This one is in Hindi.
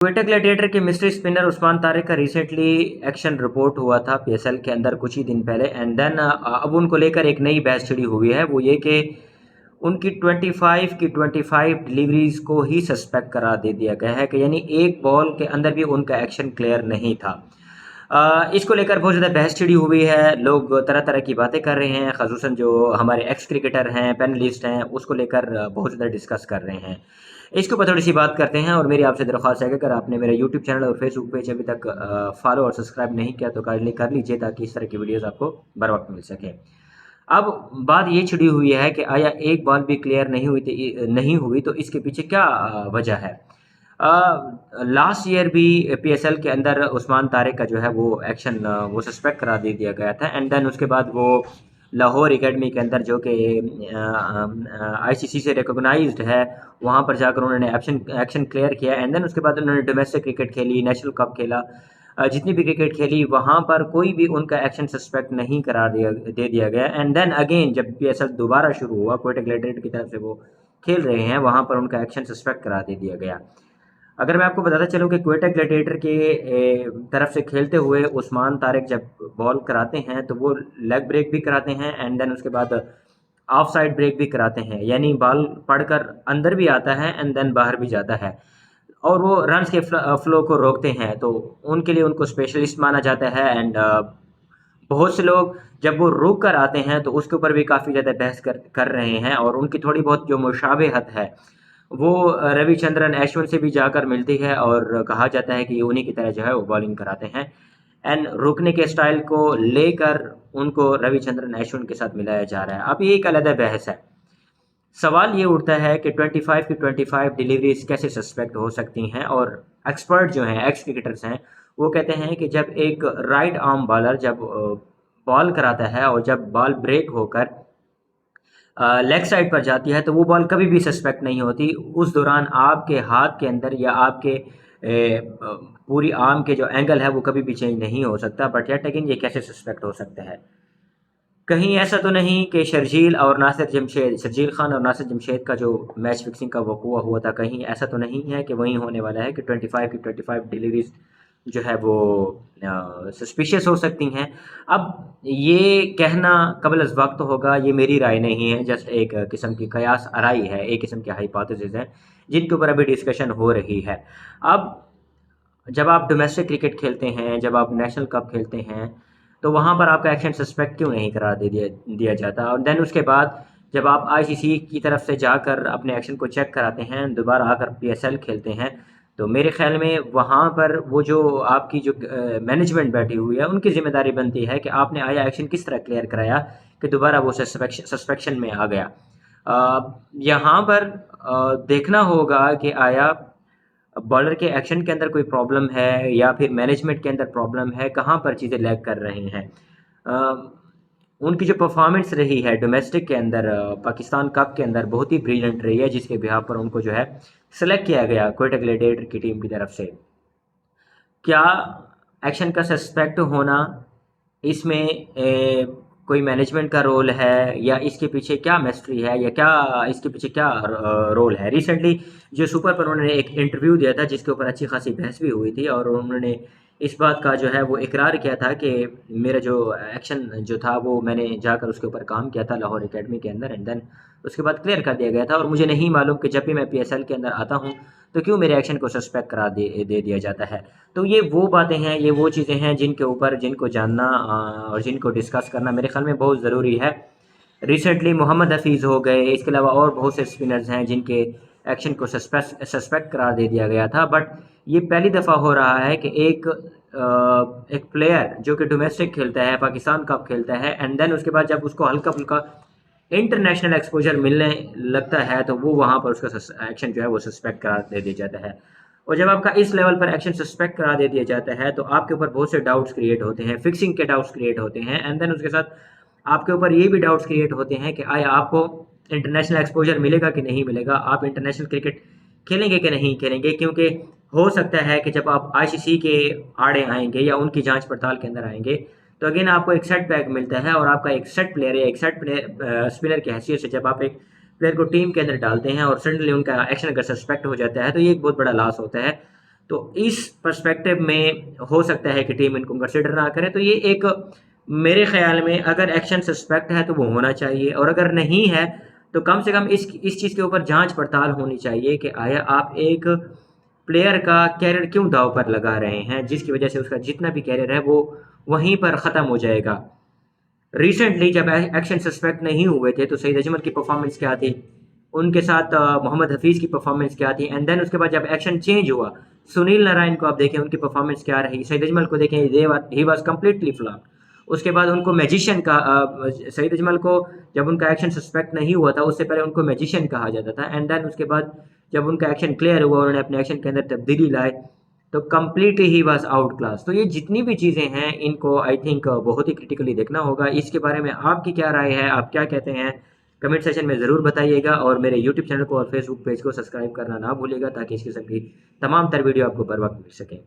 क्वेटा ग्लैडिएटर के मिस्ट्री स्पिनर उस्मान तारिक का रिसेंटली एक्शन रिपोर्ट हुआ था पीएसएल के अंदर कुछ ही दिन पहले एंड देन अब उनको लेकर एक नई बहस छिड़ी हुई है। वो ये कि उनकी 25 की 25 डिलीवरीज को ही सस्पेक्ट करा दे दिया गया है कि यानी एक बॉल के अंदर भी उनका एक्शन क्लियर नहीं था। इसको लेकर बहुत ज़्यादा बहस छिड़ी हुई है। लोग तरह तरह की बातें कर रहे हैं, ख़ुसूसन जो हमारे एक्स क्रिकेटर हैं, पैनलिस्ट हैं, उसको लेकर बहुत ज़्यादा डिस्कस कर रहे हैं। इसके ऊपर थोड़ी सी बात करते हैं और मेरी आपसे दरख्वास्त है कि अगर आपने मेरा यूट्यूब चैनल और फेसबुक पेज अभी तक फॉलो और सब्सक्राइब नहीं किया तो कर लीजिए ताकि इस तरह की वीडियोज़ आपको बर वक्त मिल सके। अब बात ये छिड़ी हुई है कि आया एक बॉल भी क्लियर नहीं हुई तो इसके पीछे क्या वजह है। लास्ट ईयर भी पीएसएल के अंदर उस्मान तारिक का जो है वो एक्शन वो सस्पेक्ट करा दे दिया गया था एंड देन उसके बाद वो लाहौर एकेडमी के अंदर जो कि आईसीसी से रिकॉग्नाइज्ड है, वहाँ पर जाकर उन्होंने एक्शन क्लियर किया एंड देन उसके बाद उन्होंने डोमेस्टिक क्रिकेट खेली, नेशनल कप खेला, जितनी भी क्रिकेट खेली वहाँ पर कोई भी उनका एक्शन सस्पेक्ट नहीं करार दे दिया गया एंड देन अगेन जब पीएसएल दोबारा शुरू हुआ, क्वेटा ग्लैडिएटर की तरफ से वो खेल रहे हैं, वहाँ पर उनका एक्शन सस्पेक्ट करा दे दिया गया। अगर मैं आपको बताता चलूँ कि क्वेटा ग्लैडिएटर के तरफ से खेलते हुए उस्मान तारिक जब बॉल कराते हैं तो वो लेग ब्रेक भी कराते हैं एंड देन उसके बाद ऑफ साइड ब्रेक भी कराते हैं, यानी बॉल पड़कर अंदर भी आता है एंड देन बाहर भी जाता है और वो रन्स के फ्लो को रोकते हैं, तो उनके लिए उनको स्पेशलिस्ट माना जाता है एंड बहुत से लोग जब वो रुक कर आते हैं तो उसके ऊपर भी काफ़ी ज़्यादा बहस कर रहे हैं और उनकी थोड़ी बहुत जो मुशाबहत है वो रविचंद्रन अश्विन से भी जाकर मिलती है और कहा जाता है कि उन्हीं की तरह जो है वो बॉलिंग कराते हैं एंड रुकने के स्टाइल को लेकर उनको रविचंद्रन अश्विन के साथ मिलाया जा रहा है। अब ये एक अलग बहस है। सवाल ये उठता है कि 25 की 25 डिलीवरीज कैसे सस्पेक्ट हो सकती हैं और एक्सपर्ट जो हैं, एक्स क्रिकेटर्स हैं, वो कहते हैं कि जब एक राइट आर्म बॉलर जब बॉल कराता है और जब बॉल ब्रेक होकर लेग साइड पर जाती है तो वो बॉल कभी भी सस्पेक्ट नहीं होती। उस दौरान आपके हाथ के अंदर या आपके पूरी आर्म के जो एंगल है वो कभी भी चेंज नहीं हो सकता, बट यट अगेन ये कैसे सस्पेक्ट हो सकता है। कहीं ऐसा तो नहीं कि शर्जील खान और नासिर जमशेद का जो मैच फिक्सिंग का वक़ूआ हुआ था, कहीं ऐसा तो नहीं है कि वही होने वाला है कि 25 की 25 डिलीवरीज जो है वो सस्पिशियस हो सकती हैं। अब ये कहना कबल अज़ वक्त होगा, ये मेरी राय नहीं है, जस्ट एक किस्म की कयास आराई है, एक किस्म की हाइपोथेसिस है जिनके ऊपर अभी डिस्कशन हो रही है। अब जब आप डोमेस्टिक क्रिकेट खेलते हैं, जब आप नेशनल कप खेलते हैं, तो वहाँ पर आपका एक्शन सस्पेक्ट क्यों नहीं करा दिया जाता और देन उसके बाद जब आप आईसीसी की तरफ से जाकर अपने एक्शन को चेक कराते हैं, दोबारा आकर पीएसएल खेलते हैं, तो मेरे ख़्याल में वहाँ पर वो जो आपकी जो मैनेजमेंट बैठी हुई है, उनकी ज़िम्मेदारी बनती है कि आपने आया एक्शन किस तरह क्लियर कराया कि दोबारा वो सस्पेक्शन में आ गया। यहाँ पर देखना होगा कि आया बॉलर के एक्शन के अंदर कोई प्रॉब्लम है या फिर मैनेजमेंट के अंदर प्रॉब्लम है, कहाँ पर चीज़ें लैग कर रही हैं। उनकी जो परफॉर्मेंस रही है डोमेस्टिक के अंदर, पाकिस्तान कप के अंदर बहुत ही ब्रिलियंट रही है, जिसके बिहाफ पर उनको जो है सेलेक्ट किया गया क्वेटा ग्लैडिएटर की टीम की तरफ से। क्या एक्शन का सस्पेक्ट होना इसमें कोई मैनेजमेंट का रोल है या इसके पीछे क्या मिस्ट्री है या क्या इसके पीछे क्या रोल है। रिसेंटली जो सुपर पर उन्होंने एक इंटरव्यू दिया था जिसके ऊपर अच्छी खासी बहस भी हुई थी और उन्होंने इस बात का जो है वो इकरार किया था कि मेरा जो एक्शन जो था वो मैंने जाकर उसके ऊपर काम किया था लाहौर एकेडमी के अंदर एंड देन उसके बाद क्लियर कर दिया गया था और मुझे नहीं मालूम कि जब भी मैं पीएसएल के अंदर आता हूँ तो क्यों मेरे एक्शन को सस्पेक्ट करा दे दिया जाता है। तो ये वो बातें हैं, ये वो चीज़ें हैं जिनके ऊपर जिनको जानना और जिनको डिस्कस करना मेरे ख़्याल में बहुत ज़रूरी है। रिसेंटली मोहम्मद हफीज़ हो गए, इसके अलावा और बहुत से स्पिनर्स हैं जिनके एक्शन को सस्पेक्ट करार दे दिया गया था, बट ये पहली दफ़ा हो रहा है कि एक प्लेयर जो कि डोमेस्टिक खेलता है, पाकिस्तान कप खेलता है एंड देन उसके बाद जब उसको हल्का फुल्का इंटरनेशनल एक्सपोजर मिलने लगता है तो वो वहाँ पर उसका एक्शन जो है वो सस्पेक्ट करा दे दिया जाता है। और जब आपका इस लेवल पर एक्शन सस्पेक्ट करा दे दिया जाता है तो आपके ऊपर बहुत से डाउट्स क्रिएट होते हैं, फिक्सिंग के डाउट्स क्रिएट होते हैं एंड देन उसके साथ आपके ऊपर ये भी डाउट्स क्रिएट होते हैं कि आया आपको इंटरनेशनल एक्सपोजर मिलेगा कि नहीं मिलेगा, आप इंटरनेशनल क्रिकेट खेलेंगे कि नहीं खेलेंगे, क्योंकि हो सकता है कि जब आप आईसीसी के आड़े आएंगे या उनकी जांच पड़ताल के अंदर आएंगे तो अगेन आपको एक सेट बैक मिलता है और आपका एक सेट प्लेयर या एक सेट प्लेयर स्पिनर की हैसियत से जब आप एक प्लेयर को टीम के अंदर डालते हैं और सडनली उनका एक्शन अगर सस्पेक्ट हो जाता है तो ये एक बहुत बड़ा लॉस होता है। तो इस पर्सपेक्टिव में हो सकता है कि टीम इनको कंसिडर ना करे। तो ये एक मेरे ख्याल में अगर एक्शन सस्पेक्ट है तो वो होना चाहिए, और अगर नहीं है तो कम से कम इस चीज़ के ऊपर जांच पड़ताल होनी चाहिए कि आया आप एक प्लेयर का कैरियर क्यों दाव पर लगा रहे हैं, जिसकी वजह से उसका जितना भी कैरियर है वो वहीं पर ख़त्म हो जाएगा। रिसेंटली जब एक्शन सस्पेक्ट नहीं हुए थे तो सईद अजमल की परफॉर्मेंस क्या थी, उनके साथ मोहम्मद हफीज़ की परफॉर्मेंस क्या थी, एंड देन उसके बाद जब एक्शन चेंज हुआ, सुनील नारायण को आप देखें उनकी परफॉर्मेंस क्या रही, सईद अजमल को देखें ही वाज कम्प्लीटली फ्लॉप। उसके बाद उनको मैजिशियन का सईद अजमल को जब उनका एक्शन सस्पेक्ट नहीं हुआ था उससे पहले उनको मैजिशियन कहा जाता था, एंड देन उसके बाद जब उनका एक्शन क्लियर हुआ उन्होंने अपने एक्शन के अंदर तब्दीली लाए तो completely he was out class. तो ये जितनी भी चीज़ें हैं इनको आई थिंक बहुत ही क्रिटिकली देखना होगा। इसके बारे में आपकी क्या राय है, आप क्या कहते हैं, कमेंट सेशन में ज़रूर बताइएगा, और मेरे यूट्यूब चैनल को और फेसबुक पेज को सब्सक्राइब करना ना भूलिएगा ताकि इस किस्म की तमाम तर वीडियो आपको बर वक्त मिल सकें।